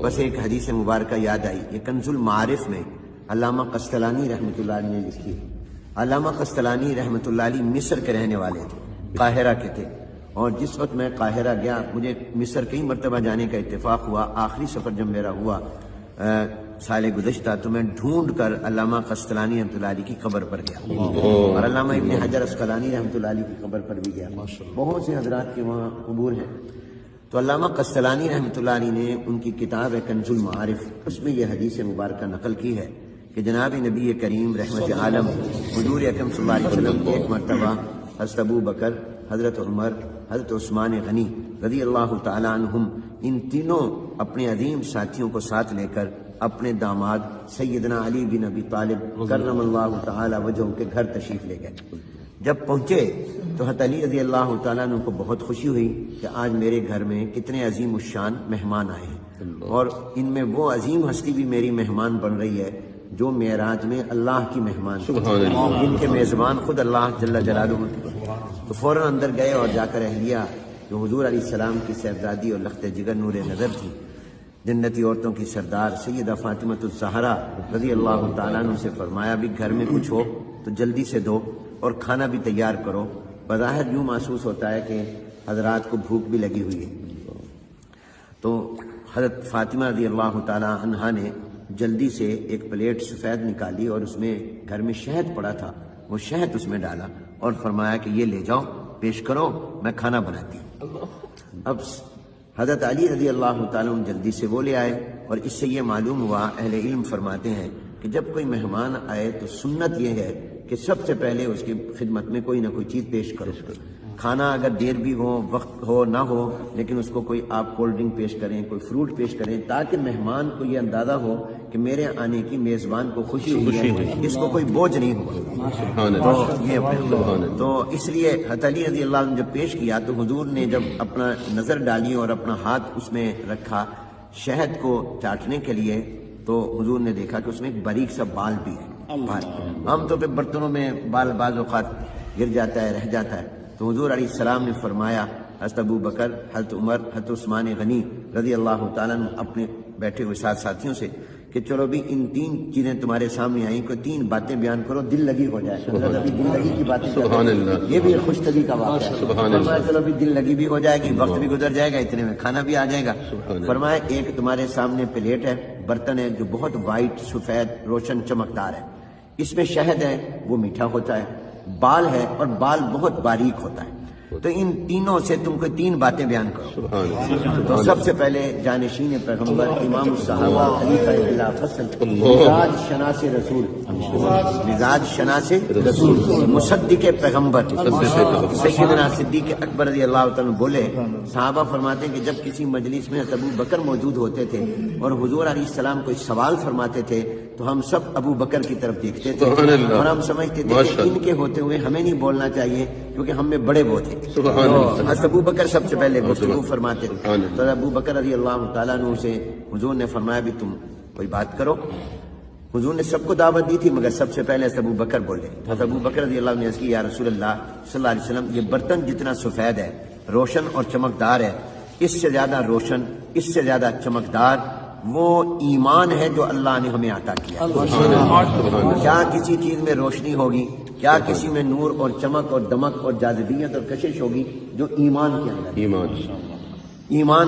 بس ایک حدیث مبارکہ یاد آئی، یہ کنز المعارف میں علامہ قسطلانی رحمۃ اللہ علیہ نے لکھی ہے۔ علامہ قسطلانی رحمۃ اللہ علیہ مصر کے رہنے والے تھے، قاہرہ کے تھے، اور جس وقت میں قاہرہ گیا، مجھے مصر کئی مرتبہ جانے کا اتفاق ہوا، آخری سفر جب میرا ہوا سال گزشتہ، تو میں ڈھونڈ کر علامہ قسطلانی رحمۃ اللہ علیہ کی قبر پر گیا، اور علامہ ابن حجر عسقلانی رحمۃ اللہ علیہ کی قبر پر بھی گیا۔ بہت سے حضرات کے وہاں قبور ہیں۔ تو علامہ قسطلانی رحمۃ اللہ علیہ نے ان کی کتاب ہے کنز المعارف، اس میں یہ حدیث مبارکہ نقل کی ہے کہ جناب نبی کریم رحمت عالم حضور اکرم صلی اللہ علیہ وسلم ایک مرتبہ حضرت ابو بکر، حضرت عمر، حضرت عثمان غنی رضی اللہ تعالی عنہم، ان تینوں اپنے عظیم ساتھیوں کو ساتھ لے کر اپنے داماد سیدنا علی بن ابی طالب کرم اللہ تعالی وجہہ کے گھر تشریف لے گئے۔ جب پہنچے تو حضرت علی رضی اللہ تعالیٰ عنہ کو بہت خوشی ہوئی کہ آج میرے گھر میں کتنے عظیم الشان مہمان آئے ہیں، اور ان میں وہ عظیم ہستی بھی میری مہمان بن رہی ہے جو معراج میں اللہ کی مہمان، جن کے میزبان خود اللہ جل جلالہ تھے۔ تو فوراً اندر گئے اور جا کر اہلیہ جو حضور علیہ السلام کی صاحبزادی اور لخت جگر نور نظر تھی، جنتی عورتوں کی سردار سیدہ فاطمہ الزہرا رضی اللہ تعالیٰ عنہ سے فرمایا بھی گھر میں کچھ ہو تو جلدی سے دو اور کھانا بھی تیار کرو۔ بظاہر یوں محسوس ہوتا ہے کہ حضرات کو بھوک بھی لگی ہوئی ہے۔ تو حضرت فاطمہ رضی اللہ تعالیٰ عنہا نے جلدی سے ایک پلیٹ سفید نکالی اور اس میں گھر میں شہد پڑا تھا، وہ شہد اس میں ڈالا اور فرمایا کہ یہ لے جاؤ، پیش کرو، میں کھانا بناتی ہوں۔ اب حضرت علی رضی اللہ تعالیٰ عنہ جلدی سے وہ لے آئے، اور اس سے یہ معلوم ہوا، اہل علم فرماتے ہیں کہ جب کوئی مہمان آئے تو سنت یہ ہے کہ سب سے پہلے اس کی خدمت میں کوئی نہ کوئی چیز پیش کرو۔ کھانا اگر دیر بھی ہو، وقت ہو نہ ہو، لیکن اس کو کوئی آپ کولڈ ڈرنک پیش کریں، کوئی فروٹ پیش کریں، تاکہ مہمان کو یہ اندازہ ہو کہ میرے آنے کی میزبان کو خوشی ہوئی ہے، اس کو کوئی بوجھ نہیں ہوا۔ تو اس لیے حضرت علی رضی اللہ عنہ جب پیش کیا تو حضور نے جب اپنا نظر ڈالی اور اپنا ہاتھ اس میں رکھا شہد کو چاٹنے کے لیے، تو حضور نے دیکھا کہ اس میں ایک باریک سا بال بھی ہے۔ عام طور پہ برتنوں میں بال بعض اوقات گر جاتا ہے، رہ جاتا ہے، تو حضور علیہ السلام نے فرمایا حضرت ابو بکر، حضرت عمر، حضرت عثمان غنی رضی اللہ تعالیٰ عنہ اپنے بیٹھے ہوئے ساتھ ساتھیوں سے کہ چلو بھی ان تین چیزیں تمہارے سامنے آئیں، کوئی تین باتیں بیان کرو، دل لگی ہو جائے۔ ابھی دل لگی کی باتیں، یہ بھی خوش طبی کا واقعہ ہے۔ فرمایا چلو بھی دل لگی بھی ہو جائے گی، وقت بھی گزر جائے گا، اتنے میں کھانا بھی آ جائے گا۔ فرمایا ایک تمہارے سامنے پلیٹ ہے، برتن ہے جو بہت وائٹ، سفید، روشن، چمکدار ہے، اس میں شہد ہے، وہ میٹھا ہوتا ہے، بال ہے اور بال بہت باریک ہوتا ہے، تو ان تینوں سے تم کو تین باتیں بیان کرو۔ تو سب سے پہلے جانشین پیغمبر، امام الصحابہ، خلیفہ بلا فصل، مزاج شناس رسول، مزاج شناس رسول، مصدق پیغمبر سیدنا صدیق اکبر رضی اللہ تعالیٰ بولے، صحابہ فرماتے ہیں کہ جب کسی مجلس میں ابو بکر موجود ہوتے تھے اور حضور علیہ السلام کوئی سوال فرماتے تھے تو ہم سب ابو بکر کی طرف دیکھتے تھے اور ہم سمجھتے تھے کہ ان کے ہوتے ہوئے ہمیں نہیں بولنا چاہیے کیونکہ ہم میں بڑے وہ تھے۔ حضرت ابو بکر سب سے پہلے گفتگو فرماتے تھے، تو ابو بکر رضی اللہ تعالیٰ عنہ سے حضور نے فرمایا بھی تم کوئی بات کرو۔ حضور نے سب کو دعوت دی تھی مگر سب سے پہلے ابو بکر بولے۔ حضرت ابو بکر رضی اللہ عنہ نے عرض کی یا رسول اللہ صلی اللہ علیہ وسلم، یہ برتن جتنا سفید ہے، روشن اور چمکدار ہے، اس سے زیادہ روشن، اس سے زیادہ چمکدار وہ ایمان ہے جو اللہ نے ہمیں عطا کیا۔ کیا کسی چیز میں روشنی ہوگی، کیا کسی میں نور اور چمک اور دمک اور جاذبیت اور کشش ہوگی جو ایمان کے اندر ایمان۔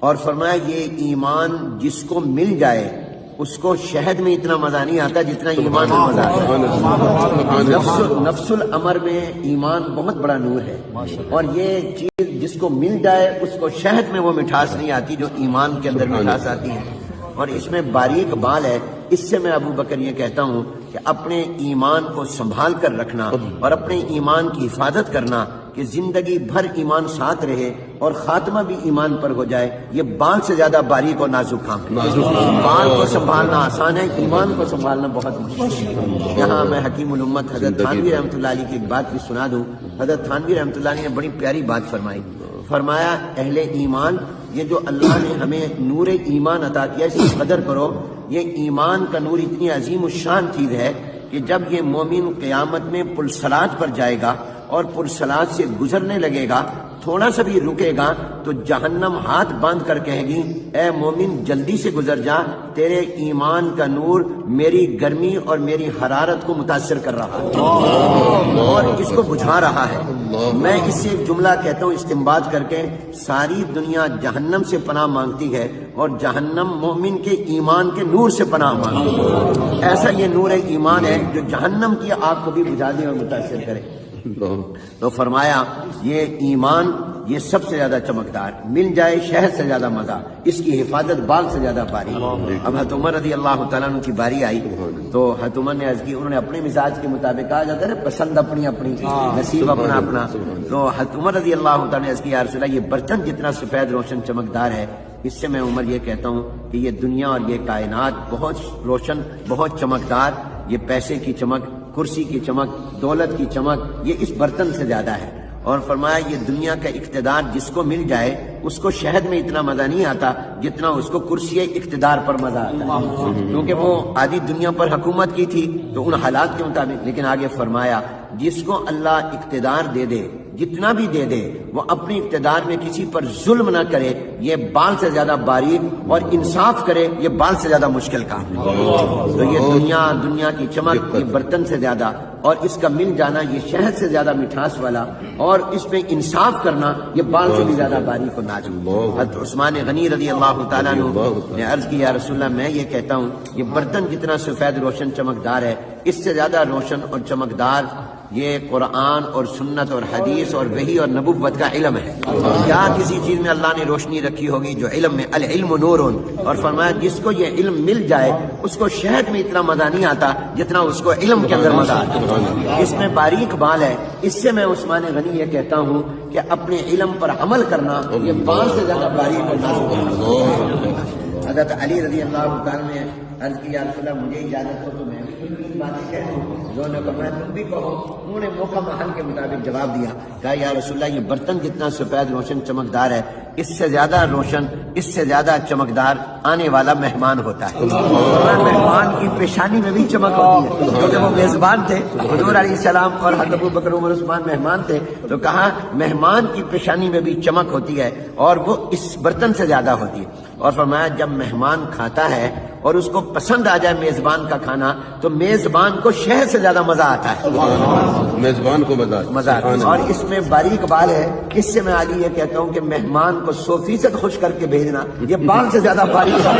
اور فرمایا یہ ایمان جس کو مل جائے اس کو شہد میں اتنا مزہ نہیں آتا جتنا ایمان میں مزہ آتا ہے۔ نفس الامر میں ایمان بہت بڑا نور ہے، اور یہ چیز جس کو مل جائے اس کو شہد میں وہ مٹھاس نہیں آتی جو ایمان کے اندر مٹھاس آتی ہے، اور اس میں باریک بال ہے۔ اس سے میں ابو بکر یہ کہتا ہوں کہ اپنے ایمان کو سنبھال کر رکھنا اور اپنے ایمان کی حفاظت کرنا کہ زندگی بھر ایمان ساتھ رہے اور خاتمہ بھی ایمان پر ہو جائے، یہ بال سے زیادہ باریک اور نازک کام ہے۔ بال کو سنبھالنا آسان ہے، ایمان کو سنبھالنا بہت مشکل ہے۔ یہاں میں حکیم الامت حضرت تھانوی رحمۃ اللہ علیہ کی ایک بات بھی سنا دوں۔ حضرت تھانوی رحمۃ اللہ علیہ نے بڑی پیاری بات فرمائی، فرمایا اہل ایمان، یہ جو اللہ نے ہمیں نور ایمان عطا کیا اس کی قدر کرو۔ یہ ایمان کا نور اتنی عظیم الشان چیز ہے کہ جب یہ مومن قیامت میں پرصلات پر جائے گا اور پرصلات سے گزرنے لگے گا تھوڑا سا بھی رکے گا تو جہنم ہاتھ باندھ کر کہے گی اے مومن جلدی سے گزر جا، تیرے ایمان کا نور میری گرمی اور میری حرارت کو متاثر کر رہا ہے اور اس کو بجھا رہا ہے۔ میں اس سے ایک جملہ کہتا ہوں استنباط کر کے، ساری دنیا جہنم سے پناہ مانگتی ہے اور جہنم مومن کے ایمان کے نور سے پناہ مانگتی ہے۔ ایسا یہ نور ایمان ہے جو جہنم کی آگ کو بھی بجھا دے اور متاثر کرے۔ تو فرمایا یہ ایمان یہ سب سے زیادہ چمکدار، مل جائے شہد سے زیادہ مزہ، اس کی حفاظت بال سے زیادہ باری۔ اب حضرت عمر رضی اللہ تعالیٰ عنہ کی باری آئی تو حضرت عمر نے عرض کی، انہوں نے اپنے مزاج کے مطابق، کہا جاتا ہے نا پسند اپنی اپنی، نصیب اپنا اپنا، تو حضرت عمر رضی اللہ تعالیٰ نے عرض کی یا رسول اللہ یہ برتن جتنا سفید روشن چمکدار ہے، اس سے میں عمر یہ کہتا ہوں کہ یہ دنیا اور یہ کائنات بہت روشن، بہت چمکدار، یہ پیسے کی چمک، کرسی کی چمک، دولت کی چمک یہ اس برتن سے زیادہ ہے۔ اور فرمایا یہ دنیا کا اقتدار جس کو مل جائے اس کو شہد میں اتنا مزہ نہیں آتا جتنا اس کو کرسی اقتدار پر مزہ آتا ہے، کیونکہ وہ آدھی دنیا پر حکومت کی تھی تو ان حالات کے مطابق۔ لیکن آگے فرمایا جس کو اللہ اقتدار دے دے، جتنا بھی دے دے، وہ اپنی اقتدار میں کسی پر ظلم نہ کرے، یہ بال سے زیادہ باریک، اور انصاف کرے یہ بال سے زیادہ مشکل کام ہے۔ تو یہ دنیا کی چمک یہ برتن سے زیادہ، اور اس کا مل جانا یہ شہد سے زیادہ مٹھاس والا، اور اس میں انصاف کرنا یہ بال سے بھی زیادہ باریک اور نازک۔ حضرت عثمان غنی رضی اللہ تعالیٰ عنہ نے عرض کی یا رسول اللہ میں یہ کہتا ہوں یہ برتن جتنا سفید روشن چمکدار ہے، اس سے زیادہ روشن اور چمکدار یہ قرآن اور سنت اور حدیث اور وحی اور نبوت کا علم ہے۔ کیا کسی چیز میں اللہ نے روشنی رکھی ہوگی جو علم میں، العلم نور، اور فرمایا جس کو یہ علم مل جائے اس کو شہد میں اتنا مزہ نہیں آتا جتنا اس کو علم کے اندر مزہ آتا۔ اس میں باریک بال ہے، اس سے میں عثمان غنی یہ کہتا ہوں کہ اپنے علم پر عمل کرنا یہ بال سے زیادہ باریک اور نازک ہے۔ حضرت علی رضی اللہ تعالیٰ نے عرض کی یا رسول اللہ مجھے اجازت ہو تو میں بھی باتیں کہہ دوں، جو نے فرمایا تم بھی کہو۔ انہوں نے موقع محل کے مطابق جواب دیا، کہا یا رسول اللہ یہ برتن جتنا سفید روشن چمکدار ہے، اس سے زیادہ روشن، اس سے زیادہ چمکدار آنے والا مہمان ہوتا ہے۔ مہمان کی پیشانی میں بھی چمک ہوتی ہے، کیونکہ وہ میزبان تھے، حضور علیہ السلام اور حضرت ابوبکر عمر عثمان مہمان تھے، تو کہا مہمان کی پیشانی میں بھی چمک ہوتی ہے اور وہ اس برتن سے زیادہ ہوتی ہے۔ اور فرمایا جب مہمان کھاتا ہے اور اس کو پسند آ جائے میزبان کا کھانا تو میزبان کو شہد سے زیادہ مزہ آتا ہے، میزبان کو مزہ آتا ہے۔ اور اس میں باریک بال ہے، اس سے میں علی یہ کہتا ہوں کہ مہمان کو 100% خوش کر کے بھیجنا یہ بال سے زیادہ باریک ہے۔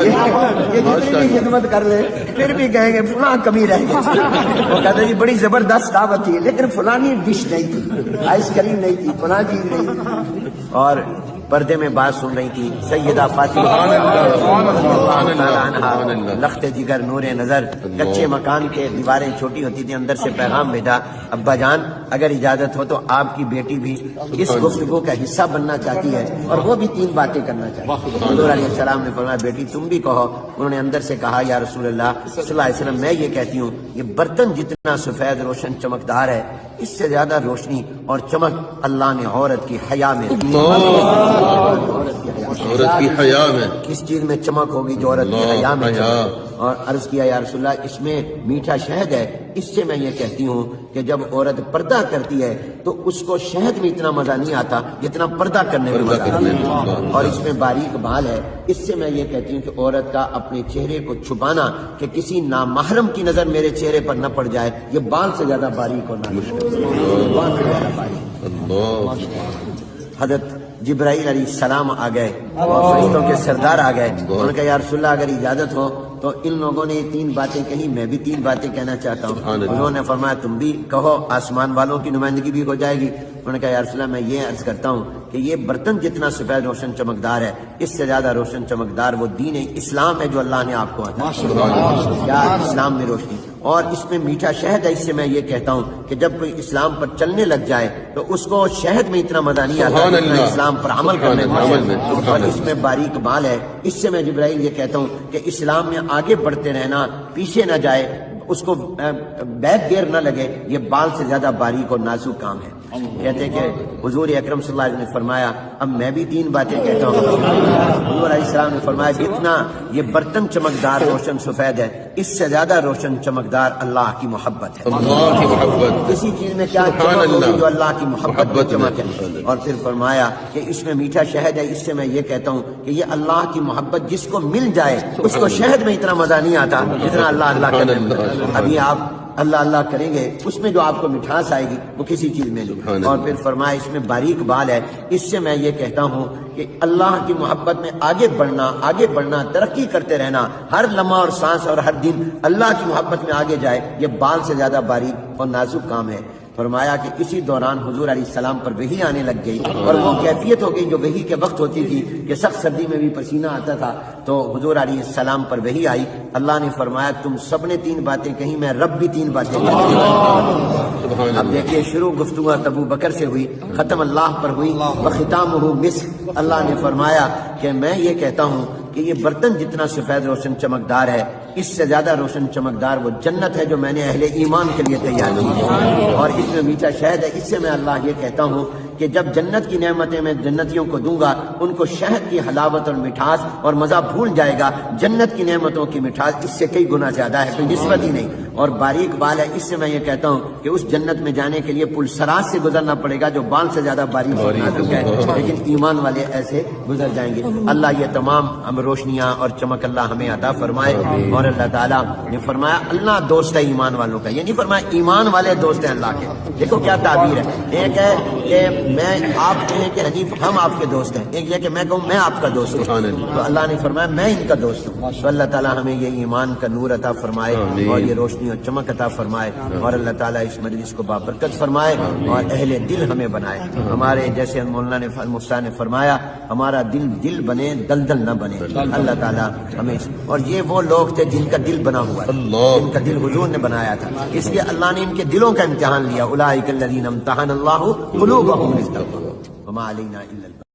یہ جتنی بھی خدمت کر لے پھر بھی کہیں گے فلاں کمی رہ گئی، وہ کہتے جی بڑی زبردست دعوت تھی لیکن فلانی ڈش نہیں تھی، آئس کریم نہیں تھی، فلاں چیز نہیں تھی۔ اور پردے میں بات سن رہی تھی سیدہ فاطمہ لخت جگر نور نظر، کچے مکان کے دیواریں چھوٹی ہوتی تھی، اندر سے پیغام بھیجا ابا جان اگر اجازت ہو تو آپ کی بیٹی بھی اس گفتگو کا حصہ بننا چاہتی ہے اور وہ بھی 3 باتیں کرنا چاہتی ہے۔ حضور علیہ السلام نے فرمایا بیٹی تم بھی کہو۔ انہوں نے اندر سے کہا یا رسول اللہ صلی اللہ علیہ وسلم میں یہ کہتی ہوں یہ برتن جتنا سفید روشن چمکدار ہے اس سے زیادہ روشنی اور چمک اللہ نے عورت کی حیا میں، عورت کی حیا میں، کس چیز میں چمک ہوگی جو عورت کی حیا میں چمک۔ اور عرض کیا یا رسول اللہ اس میں میٹھا شہد ہے، اس سے میں یہ کہتی ہوں کہ جب عورت پردہ کرتی ہے تو اس کو شہد میں اتنا مزہ نہیں آتا جتنا پردہ کرنے میں مزہ آتا ہے۔ اور اس میں باریک بال ہے، اس سے میں یہ کہتی ہوں کہ عورت کا اپنے چہرے کو چھپانا کہ کسی نامحرم کی نظر میرے چہرے پر نہ پڑ جائے یہ بال سے زیادہ باریک اور بال سے زیادہ باریک۔ حضرت جبرائیل علیہ السلام آ گئے اور فرشتوں کے سردار آ گئے، انہوں نے کہا یا رسول اللہ اگر اجازت ہو تو ان لوگوں نے 3 باتیں کہی، میں بھی 3 باتیں کہنا چاہتا ہوں۔ انہوں نے فرمایا تم بھی کہو، آسمان والوں کی نمائندگی بھی ہو جائے گی۔ انہوں نے کہا یا رسول اللہ میں یہ عرض کرتا ہوں کہ یہ برتن جتنا سفید روشن چمکدار ہے اس سے زیادہ روشن چمکدار وہ دین اسلام ہے جو اللہ نے آپ کو عطا کیا، اسلام میں روشنی، اور اس میں میٹھا شہد ہے۔ اس سے میں یہ کہتا ہوں کہ جب کوئی اسلام پر چلنے لگ جائے تو اس کو شہد میں اتنا مزہ نہیں آتا جتنا اسلام پر عمل کرنے میں، اور اس میں باریک بال ہے۔ اس سے میں جبرائیل یہ کہتا ہوں کہ اسلام میں آگے بڑھتے رہنا، پیچھے نہ جائے، اس کو بیک گیئر نہ لگے، یہ بال سے زیادہ باریک اور نازک کام ہے۔ کہتے کہ حضور اکرم صلی اللہ علیہ وسلم نے فرمایا اب میں بھی 3 باتیں کہتا ہوں. حضور علیہ السلام نے فرمایا جتنا یہ برتن چمکدار روشن سفید ہے اس سے زیادہ روشن چمکدار اللہ کی محبت ہے. اللہ کی محبت. کسی چیز میں کیا چمک ہوگی جو اللہ کی محبت میں چمک ہے. اور پھر فرمایا کہ اس میں میٹھا شہد ہے. اس سے میں یہ کہتا ہوں کہ یہ اللہ کی محبت جس کو مل جائے اس کو شہد میں اتنا مزہ نہیں آتا جتنا اللہ اللہ کرنے میں. ابھی آپ اللہ اللہ کریں گے اس میں جو آپ کو مٹھاس آئے گی وہ کسی چیز میں نہیں. اور پھر فرمایا اس میں باریک بال ہے. اس سے میں یہ کہتا ہوں کہ اللہ کی محبت میں آگے بڑھنا ترقی کرتے رہنا ہر لمحہ اور سانس اور ہر دن اللہ کی محبت میں آگے جائے یہ بال سے زیادہ باریک اور نازک کام ہے. فرمایا کہ اسی دوران حضور علیہ السلام پر وحی آنے لگ گئی اور وہ کیفیت ہو گئی جو وحی کے وقت ہوتی تھی کہ سخت سردی میں بھی پسینہ آتا تھا. تو حضور علیہ السلام پر وحی آئی. اللہ نے فرمایا تم سب نے 3 باتیں کہیں میں رب بھی 3 باتیں کہیں. اب دیکھیے شروع گفتگو ابو بکر سے ہوئی ختم اللہ پر ہوئی. وختامہ مسک. اللہ نے فرمایا کہ میں یہ کہتا ہوں کہ یہ برتن جتنا سفید روشن چمکدار ہے اس سے زیادہ روشن چمکدار وہ جنت ہے جو میں نے اہل ایمان کے لیے تیار کی ہے. اور اس میں میٹھا شہد ہے. اس سے میں اللہ یہ کہتا ہوں کہ جب جنت کی نعمتیں میں جنتیوں کو دوں گا ان کو شہد کی حلاوت اور مٹھاس اور مزہ بھول جائے گا. جنت کی نعمتوں کی مٹھاس اس سے کئی گنا زیادہ ہے کوئی نسبت ہی نہیں. اور باریک بال ہے. اس سے میں یہ کہتا ہوں کہ اس جنت میں جانے کے لیے پل سراج سے گزرنا پڑے گا جو بال سے زیادہ باریک اور نازک ہے لیکن ایمان والے ایسے گزر جائیں گے. اللہ یہ تمام ہم روشنیاں اور چمک اللہ ہمیں عطا فرمائے. اور اللہ تعالیٰ نے فرمایا اللہ دوست ہے ایمان والوں کا. یہ نہیں فرمایا ایمان والے دوست ہیں اللہ کے. دیکھو کیا تعبیر ہے. ایک ہے کہ میں آپ کہیں کہ حجیب ہم آپ کے دوست ہیں. ایک یہ کہ میں کہوں میں آپ کا دوست ہوں. تو اللہ نے فرمایا میں ان کا دوست ہوں. تو اللہ تعالیٰ ہمیں یہ ایمان کا نور عطا فرمائے اور یہ روشنی اور چمک عطا فرمائے. اور اللہ تعالیٰ اس مجلس کو بابرکت فرمائے اور اہل دل ہمیں بنائے. ہمارے جیسے مولانا نے مفتیٰ نے فرمایا ہمارا دل بنے دلدل نہ بنے. اللہ تعالیٰ ہمیں اور یہ وہ لوگ تھے جن کا دل بنا ہوا ہے جن کا دل حضور نے بنایا تھا. اس لیے اللہ نے ان کے دلوں کا امتحان لیا. اولئک الذین امتحن اللہ قلوبہم للتقویٰ وما علینا الا